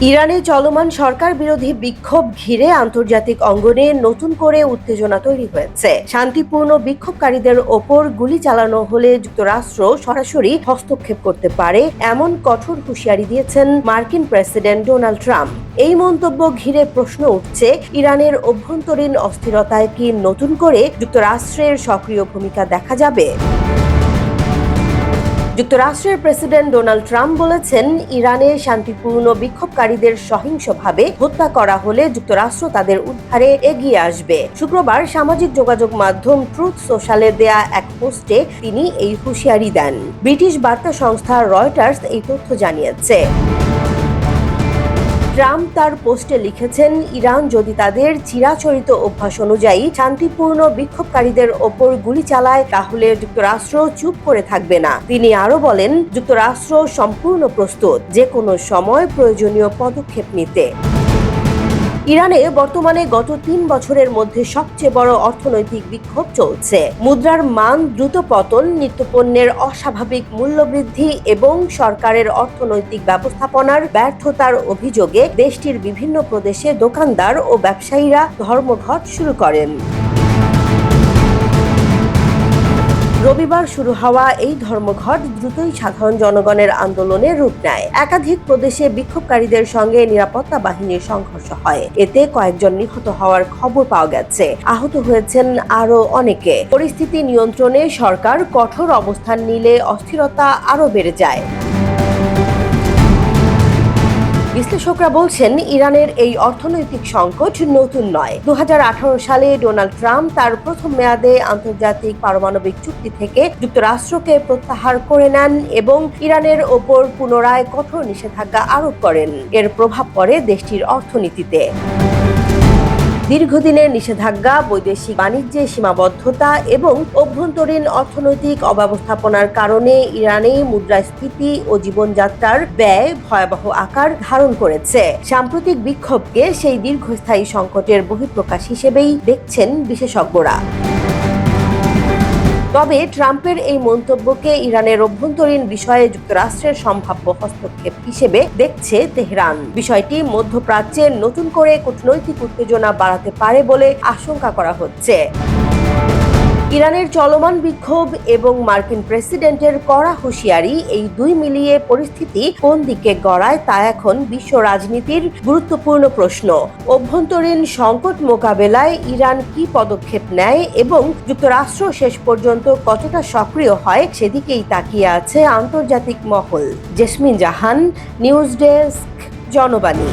ইরানে চলমান সরকার বিরোধী বিক্ষোভ ঘিরে আন্তর্জাতিক অঙ্গনে নতুন করে উত্তেজনা তৈরি হয়েছে। শান্তিপূর্ণ বিক্ষোভকারীদের ওপর গুলি চালানো হলে যুক্তরাষ্ট্র সরাসরি হস্তক্ষেপ করতে পারে এমন কঠোর হুঁশিয়ারি দিয়েছেন মার্কিন প্রেসিডেন্ট ডোনাল্ড ট্রাম্প। এই মন্তব্য ঘিরে প্রশ্ন উঠছে, ইরানের অভ্যন্তরীণ অস্থিরতায় কি নতুন করে যুক্তরাষ্ট্রের সক্রিয় ভূমিকা দেখা যাবে? যুক্তরাষ্ট্রের প্রেসিডেন্ট ডোনাল্ড ট্রাম্প বলেছেন, ইরানে শান্তিপূর্ণ বিক্ষোভকারীদের সহিংসভাবে হত্যা করা হলে যুক্তরাষ্ট্র তাদের উদ্ধারে এগিয়ে আসবে। শুক্রবার সামাজিক যোগাযোগ মাধ্যম ট্রুথ সোশ্যালে দেয়া এক পোস্টে তিনি এই হুঁশিয়ারি দেন। ব্রিটিশ বার্তা সংস্থা রয়টার্স এই তথ্য জানিয়েছে। ট্রাম্প তার পোস্টে লিখেছেন, ইরান যদি তাদের চিরাচরিত অভ্যাস অনুযায়ী শান্তিপূর্ণ বিক্ষোভকারীদের ওপর গুলি চালায় তাহলে যুক্তরাষ্ট্র চুপ করে থাকবে না। তিনি আরো বলেন, যুক্তরাষ্ট্র সম্পূর্ণ প্রস্তুত যে কোনো সময় প্রয়োজনীয় পদক্ষেপ নিতে। ইরানে বর্তমানে গত ৩ বছরের মধ্যে সবচেয়ে বড় অর্থনৈতিক বিক্ষোভ চলছে। মুদ্রার মান দ্রুত পতন, নিত্যপণ্যের অস্বাভাবিক মূল্যবৃদ্ধি এবং সরকারের অর্থনৈতিক ব্যবস্থাপনার ব্যর্থতার অভিযোগে দেশটির বিভিন্ন প্রদেশে দোকানদার ও ব্যবসায়ীরা ধর্মঘট শুরু করেন। রবিবার শুরু হওয়া এই ধর্মঘট দ্রুতই সাধারণ জনগণের আন্দোলনের রূপ নেয়। একাধিক প্রদেশে বিক্ষোভকারীদের সঙ্গে নিরাপত্তা বাহিনীর সংঘর্ষ হয়। এতে কয়েকজন নিহত হওয়ার খবর পাওয়া গেছে। আহত হয়েছেন আরও অনেকে। পরিস্থিতি নিয়ন্ত্রণে সরকার কঠোর অবস্থান নিলে অস্থিরতা আরও বেড়ে যায়। বিশ্লেষকরা বলছেন, ইরানের এই অর্থনৈতিক সংকট নতুন নয়। 2018 সালে ডোনাল্ড ট্রাম্প তার প্রথম মেয়াদে আন্তর্জাতিক পারমাণবিক চুক্তি থেকে যুক্তরাষ্ট্রকে প্রত্যাহার করে নেন এবং ইরানের ওপর পুনরায় কঠোর নিষেধাজ্ঞা আরোপ করেন। এর প্রভাব পড়ে দেশটির অর্থনীতিতে। দীর্ঘদিনের নিষেধাজ্ঞা, বৈদেশিক বাণিজ্যে সীমাবদ্ধতা এবং অভ্যন্তরীণ অর্থনৈতিক অব্যবস্থাপনার কারণে ইরানে মুদ্রাস্ফীতি ও জীবনযাত্রার ব্যয় ভয়াবহ আকার ধারণ করেছে। সাম্প্রতিক বিক্ষোভকে সেই দীর্ঘস্থায়ী সংকটের বহিঃপ্রকাশ হিসেবেই দেখছেন বিশেষজ্ঞরা। তবে ট্রাম্পের এই মন্তব্যকে ইরানের অভ্যন্তরীণ বিষয়ে যুক্তরাষ্ট্রের সম্ভাব্য হস্তক্ষেপ হিসেবে দেখছে তেহরান। বিষয়টি মধ্যপ্রাচ্যে নতুন করে কূটনৈতিক উত্তেজনা বাড়াতে পারে বলে আশঙ্কা করা হচ্ছে। ইরানের চলমান বিক্ষোভ এবং মার্কিন প্রেসিডেন্টের কড়া হুঁশিয়ারি, এই দুই মিলিয়ে পরিস্থিতি কোন দিকে গড়ায় তা এখন বিশ্ব রাজনীতির গুরুত্বপূর্ণ প্রশ্ন। অভ্যন্তরীণ সংকট মোকাবেলায় ইরান কি পদক্ষেপ নেয় এবং যুক্তরাষ্ট্র শেষ পর্যন্ত কতটা সক্রিয় হয় সেদিকেই তাকিয়ে আছে আন্তর্জাতিক মহল। জেসমিন জাহান, নিউজ ডেস্ক, জনবাণী।